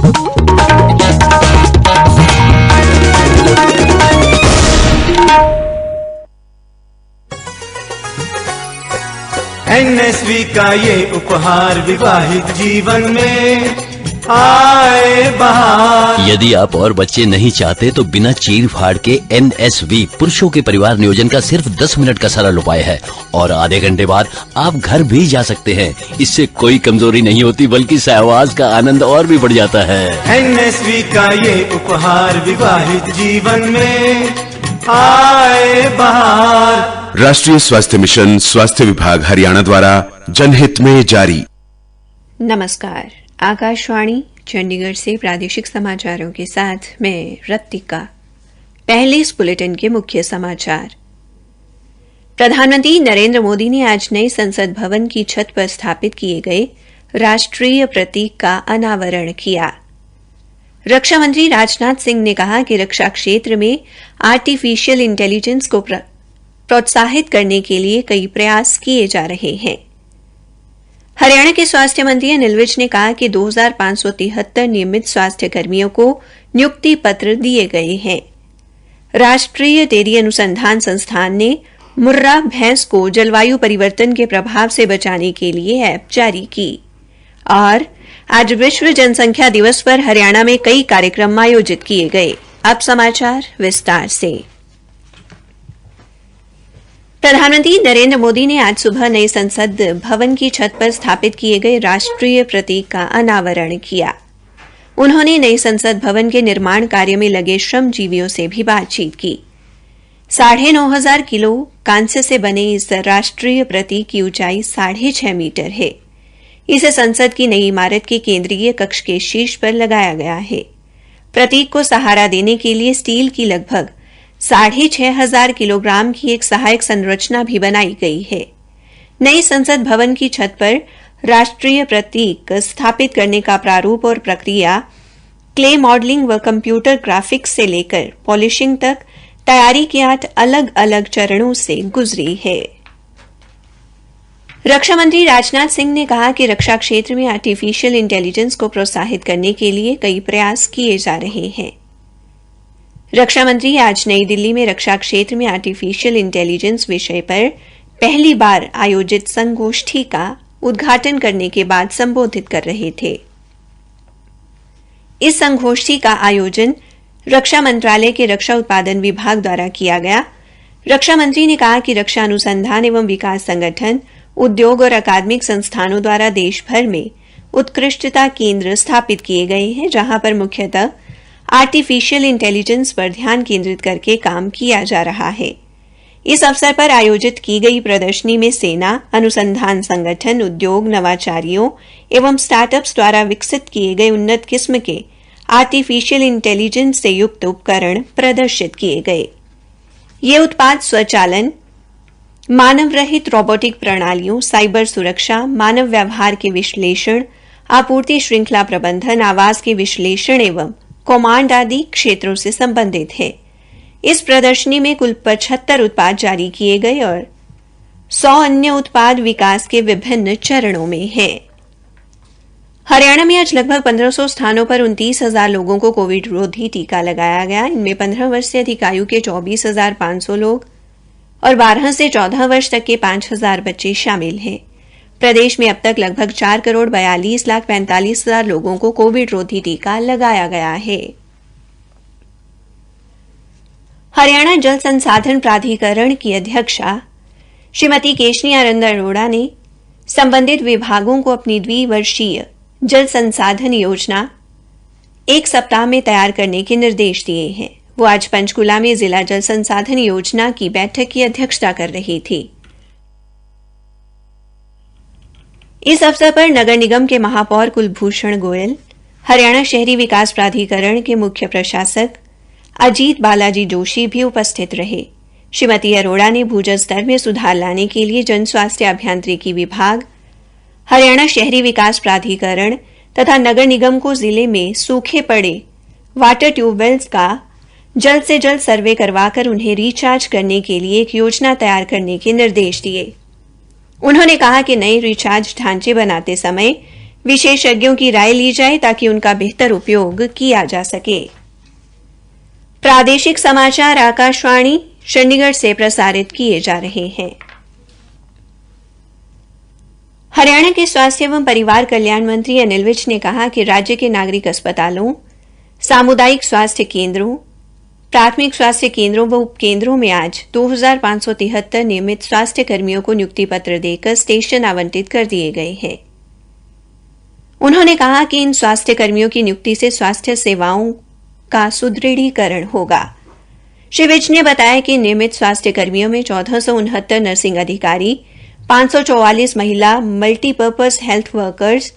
NSV का ये उपहार विवाहित जीवन में आए बहार। यदि आप और बच्चे नहीं चाहते तो बिना चीर फाड़ के एनएसवी पुरुषों के परिवार नियोजन का सिर्फ 10 मिनट का सरल उपाय है और आधे घंटे बाद आप घर भी जा सकते हैं। इससे कोई कमजोरी नहीं होती बल्कि सहवास का आनंद और भी बढ़ जाता है। एनएसवी का ये उपहार विवाहित जीवन में आए बहार। राष्ट्रीय स्वास्थ्य मिशन, स्वास्थ्य विभाग हरियाणा द्वारा जनहित में जारी। नमस्कार, आकाशवाणी चंडीगढ़ से प्रादेशिक समाचारों के साथ मैं रत्तिका। पहले इस बुलेटिन के मुख्य समाचार। प्रधानमंत्री नरेंद्र मोदी ने आज नए संसद भवन की छत पर स्थापित किए गए राष्ट्रीय प्रतीक का अनावरण किया। रक्षा मंत्री राजनाथ सिंह ने कहा कि रक्षा क्षेत्र में आर्टिफिशियल इंटेलिजेंस को प्रोत्साहित करने के लिए कई प्रयास किए जा रहे हैं। हरियाणा के स्वास्थ्य मंत्री अनिल विज ने कहा कि 2573 नियमित स्वास्थ्य कर्मियों को नियुक्ति पत्र दिए गए हैं। राष्ट्रीय डेयरी अनुसंधान संस्थान ने मुर्रा भैंस को जलवायु परिवर्तन के प्रभाव से बचाने के लिए ऐप जारी की। और आज विश्व जनसंख्या दिवस पर हरियाणा में कई कार्यक्रम आयोजित किए गए। अब समाचार विस्तार से। प्रधानमंत्री नरेंद्र मोदी ने आज सुबह नए संसद भवन की छत पर स्थापित किए गए राष्ट्रीय प्रतीक का अनावरण किया। उन्होंने नए संसद भवन के निर्माण कार्य में लगे श्रमजीवियों से भी बातचीत की। 9,500 किलो कांस्य से बने इस राष्ट्रीय प्रतीक की ऊंचाई 6.5 मीटर है। इसे संसद की नई इमारत के केंद्रीय कक्ष के शीर्ष पर लगाया गया है। प्रतीक को सहारा देने के लिए स्टील की लगभग 6,500 किलोग्राम की एक सहायक संरचना भी बनाई गई है। नई संसद भवन की छत पर राष्ट्रीय प्रतीक स्थापित करने का प्रारूप और प्रक्रिया क्ले मॉडलिंग व कंप्यूटर ग्राफिक्स से लेकर पॉलिशिंग तक तैयारी के 8 अलग अलग चरणों से गुजरी है। रक्षा मंत्री राजनाथ सिंह ने कहा कि रक्षा क्षेत्र में आर्टिफिशियल इंटेलिजेंस को प्रोत्साहित करने के लिए कई प्रयास किए जा रहे हैं। रक्षा मंत्री आज नई दिल्ली में रक्षा क्षेत्र में आर्टिफिशियल इंटेलिजेंस विषय पर पहली बार आयोजित संगोष्ठी का उद्घाटन करने के बाद संबोधित कर रहे थे। इस संगोष्ठी का आयोजन रक्षा मंत्रालय के रक्षा उत्पादन विभाग द्वारा किया गया। रक्षा मंत्री ने कहा कि रक्षा अनुसंधान एवं विकास संगठन, उद्योग और अकादमिक संस्थानों द्वारा देश भर में उत्कृष्टता केंद्र स्थापित किए गए हैं, जहां पर मुख्यतः आर्टिफिशियल इंटेलिजेंस पर ध्यान केंद्रित करके काम किया जा रहा है। इस अवसर पर आयोजित की गई प्रदर्शनी में सेना, अनुसंधान संगठन, उद्योग, नवाचारियों एवं स्टार्टअप्स द्वारा विकसित किए गए उन्नत किस्म के आर्टिफिशियल इंटेलिजेंस से युक्त उपकरण प्रदर्शित किए गए। ये उत्पाद स्वचालन, मानव रहित रोबोटिक प्रणालियों, साइबर सुरक्षा, मानव व्यवहार के विश्लेषण, आपूर्ति श्रृंखला प्रबंधन, आवाज के विश्लेषण एवं कमांड आदि क्षेत्रों से संबंधित है। इस प्रदर्शनी में कुल 75 उत्पाद जारी किए गए और 100 अन्य उत्पाद विकास के विभिन्न चरणों में हैं। हरियाणा में आज लगभग 1500 स्थानों पर 29,000 लोगों को कोविड रोधी टीका लगाया गया। इनमें 15 वर्ष से अधिक आयु के 24,500 लोग और 12 से 14 वर्ष तक के 5,000 बच्चे शामिल हैं। प्रदेश में अब तक लगभग 4,42,45,000 लोगों को कोविड रोधी टीका लगाया गया है। हरियाणा जल संसाधन प्राधिकरण की अध्यक्षा श्रीमती केशनी आनंद अरोड़ा ने संबंधित विभागों को अपनी द्विवर्षीय जल संसाधन योजना 1 सप्ताह में तैयार करने के निर्देश दिए हैं। वो आज पंचकुला में जिला जल संसाधन योजना की बैठक की अध्यक्षता कर रही थी। इस अवसर पर नगर निगम के महापौर कुलभूषण गोयल, हरियाणा शहरी विकास प्राधिकरण के मुख्य प्रशासक अजीत बालाजी जोशी भी उपस्थित रहे। श्रीमती अरोड़ा ने भूजल स्तर में सुधार लाने के लिए जन स्वास्थ्य अभियांत्रिकी विभाग, हरियाणा शहरी विकास प्राधिकरण तथा नगर निगम को जिले में सूखे पड़े वाटर ट्यूबवेल्स का जल्द से जल्द सर्वे करवाकर उन्हें रिचार्ज करने के लिए एक योजना तैयार करने के निर्देश दिए। उन्होंने कहा कि नए रिचार्ज ढांचे बनाते समय विशेषज्ञों की राय ली जाए ताकि उनका बेहतर उपयोग किया जा सके। प्रादेशिक समाचार आकाशवाणी चंडीगढ़ से प्रसारित किए जा रहे हैं। हरियाणा के स्वास्थ्य एवं परिवार कल्याण मंत्री अनिल विज ने कहा कि राज्य के नागरिक अस्पतालों, सामुदायिक स्वास्थ्य केंद्रों, प्राथमिक स्वास्थ्य केंद्रों व उपकेंद्रों में आज 2573 नियमित स्वास्थ्य कर्मियों को नियुक्ति पत्र देकर स्टेशन आवंटित कर दिए गए हैं। उन्होंने कहा कि इन स्वास्थ्य कर्मियों की नियुक्ति से स्वास्थ्य सेवाओं का सुदृढ़ीकरण होगा। श्री विज ने बताया कि नियमित स्वास्थ्य कर्मियों में 1469 नर्सिंग अधिकारी, 544 महिला multipurpose health workers,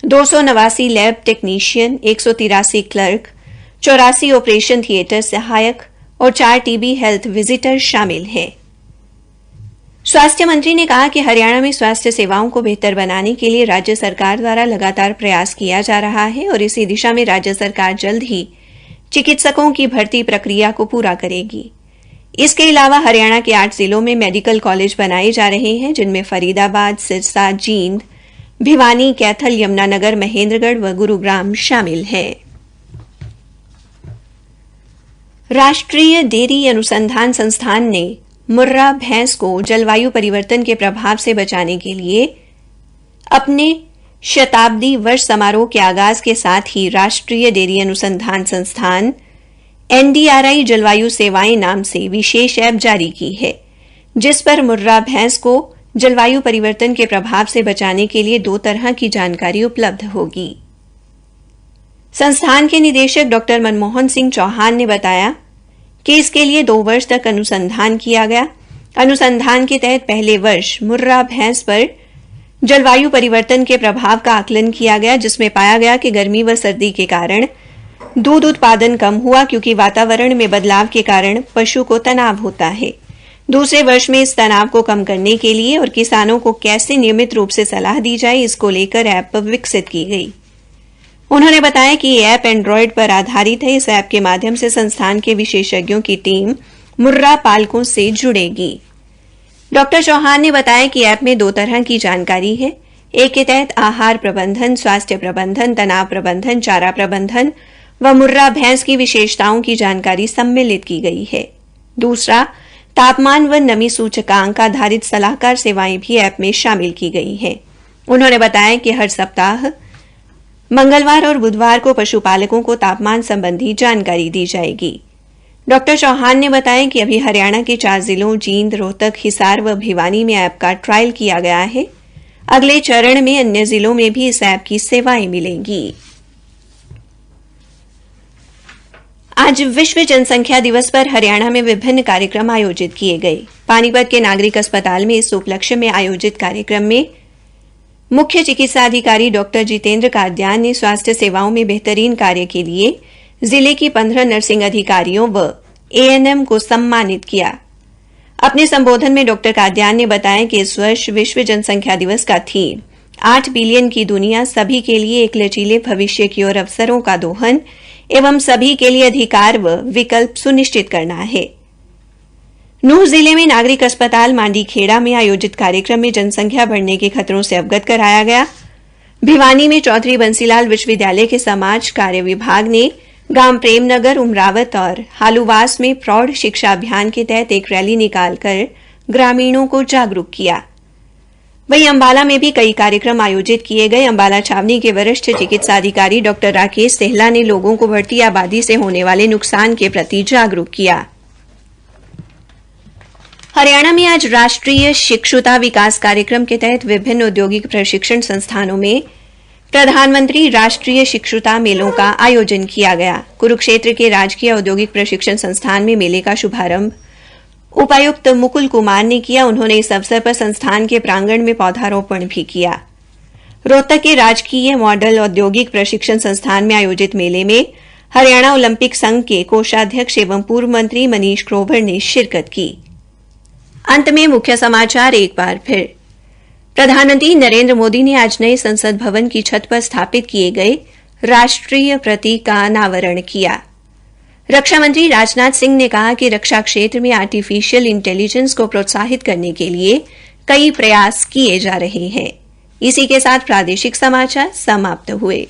289 lab technician, 183 clerk, 84 operation theatre सहायक और 4 टीबी हेल्थ विजिटर शामिल हैं। स्वास्थ्य मंत्री ने कहा कि हरियाणा में स्वास्थ्य सेवाओं को बेहतर बनाने के लिए राज्य सरकार द्वारा लगातार प्रयास किया जा रहा है और इसी दिशा में राज्य सरकार जल्द ही चिकित्सकों की भर्ती प्रक्रिया को पूरा करेगी। इसके अलावा हरियाणा के 8 जिलों में मेडिकल कॉलेज बनाए जा रहे हैं, जिनमें फरीदाबाद, सिरसा, जींद, भिवानी, कैथल, यमुनानगर, महेंद्रगढ़ व गुरुग्राम शामिल हैं। राष्ट्रीय डेयरी अनुसंधान संस्थान ने मुर्रा भैंस को जलवायु परिवर्तन के प्रभाव से बचाने के लिए अपने शताब्दी वर्ष समारोह के आगाज के साथ ही राष्ट्रीय डेयरी अनुसंधान संस्थान NDRI जलवायु सेवाएं नाम से विशेष ऐप जारी की है, जिस पर मुर्रा भैंस को जलवायु परिवर्तन के प्रभाव से बचाने के लिए 2 तरह की जानकारी उपलब्ध होगी। संस्थान के निदेशक डॉ मनमोहन सिंह चौहान ने बताया कि इसके लिए 2 वर्ष तक अनुसंधान किया गया। अनुसंधान के तहत पहले वर्ष मुर्रा भैंस पर जलवायु परिवर्तन के प्रभाव का आकलन किया गया, जिसमें पाया गया कि गर्मी व सर्दी के कारण दूध उत्पादन कम हुआ, क्योंकि वातावरण में बदलाव के कारण पशु को तनाव होता है। दूसरे वर्ष में इस तनाव को कम करने के लिए और किसानों को कैसे नियमित रूप से सलाह दी जाए, इसको लेकर ऐप विकसित की गई। उन्होंने बताया कि ये ऐप एंड्रॉयड पर आधारित है। इस ऐप के माध्यम से संस्थान के विशेषज्ञों की टीम मुर्रा पालकों से जुड़ेगी। डॉ चौहान ने बताया कि ऐप में 2 तरह की जानकारी है। एक के तहत आहार प्रबंधन, स्वास्थ्य प्रबंधन, तनाव प्रबंधन, चारा प्रबंधन व मुर्रा भैंस की विशेषताओं की जानकारी सम्मिलित की गई है। दूसरा, तापमान व नमी सूचकांक आधारित सलाहकार सेवाएं भी ऐप में शामिल की गई हैं। उन्होंने बताया कि हर सप्ताह मंगलवार और बुधवार को पशुपालकों को तापमान संबंधी जानकारी दी जाएगी। डॉ चौहान ने बताया कि अभी हरियाणा के 4 जिलों जींद, रोहतक, हिसार व भिवानी में ऐप का ट्रायल किया गया है। अगले चरण में अन्य जिलों में भी इस ऐप की सेवाएं मिलेंगी। आज विश्व जनसंख्या दिवस पर हरियाणा में विभिन्न कार्यक्रम आयोजित किए गए। पानीपत के नागरिक अस्पताल में इस उपलक्ष्य में आयोजित कार्यक्रम में मुख्य चिकित्सा अधिकारी डॉ जितेंद्र काद्यान ने स्वास्थ्य सेवाओं में बेहतरीन कार्य के लिए जिले की 15 नर्सिंग अधिकारियों व ANM को सम्मानित किया। अपने संबोधन में डॉ काद्यान ने बताया कि इस वर्ष विश्व जनसंख्या दिवस का थीम 8 बिलियन की दुनिया, सभी के लिए एक लचीले भविष्य की ओर अवसरों का दोहन एवं सभी के लिए अधिकार व विकल्प सुनिश्चित करना है। नूंह जिले में नागरिक अस्पताल मांडीखेड़ा में आयोजित कार्यक्रम में जनसंख्या बढ़ने के खतरों से अवगत कराया गया। भिवानी में चौधरी बंसीलाल विश्वविद्यालय के समाज कार्य विभाग ने गांव प्रेमनगर, उमरावत और हालूवास में प्रौढ़ शिक्षा अभियान के तहत एक रैली निकालकर ग्रामीणों को जागरूक किया। वहीं अंबाला में भी कई कार्यक्रम आयोजित किए गए। अंबाला छावनी के वरिष्ठ चिकित्सा अधिकारी डॉ राकेश सेहला ने लोगों को बढ़ती आबादी से होने वाले नुकसान के प्रति जागरूक किया। हरियाणा में आज राष्ट्रीय शिक्षुता विकास कार्यक्रम के तहत विभिन्न औद्योगिक प्रशिक्षण संस्थानों में प्रधानमंत्री राष्ट्रीय शिक्षुता मेलों का आयोजन किया गया। कुरुक्षेत्र के राजकीय औद्योगिक प्रशिक्षण संस्थान में मेले का शुभारंभ उपायुक्त मुकुल कुमार ने किया। उन्होंने इस अवसर पर संस्थान के प्रांगण में पौधारोपण भी किया। रोहतक के राजकीय मॉडल औद्योगिक प्रशिक्षण संस्थान में आयोजित मेले में हरियाणा ओलंपिक संघ के कोषाध्यक्ष एवं पूर्व मंत्री मनीष ग्रोवर ने शिरकत की। अंत में मुख्य समाचार एक बार फिर। प्रधानमंत्री नरेंद्र मोदी ने आज नए संसद भवन की छत पर स्थापित किए गए राष्ट्रीय प्रतीक का अनावरण किया। रक्षा मंत्री राजनाथ सिंह ने कहा कि रक्षा क्षेत्र में आर्टिफिशियल इंटेलिजेंस को प्रोत्साहित करने के लिए कई प्रयास किए जा रहे हैं। इसी के साथ प्रादेशिक समाचार समाप्त हुए।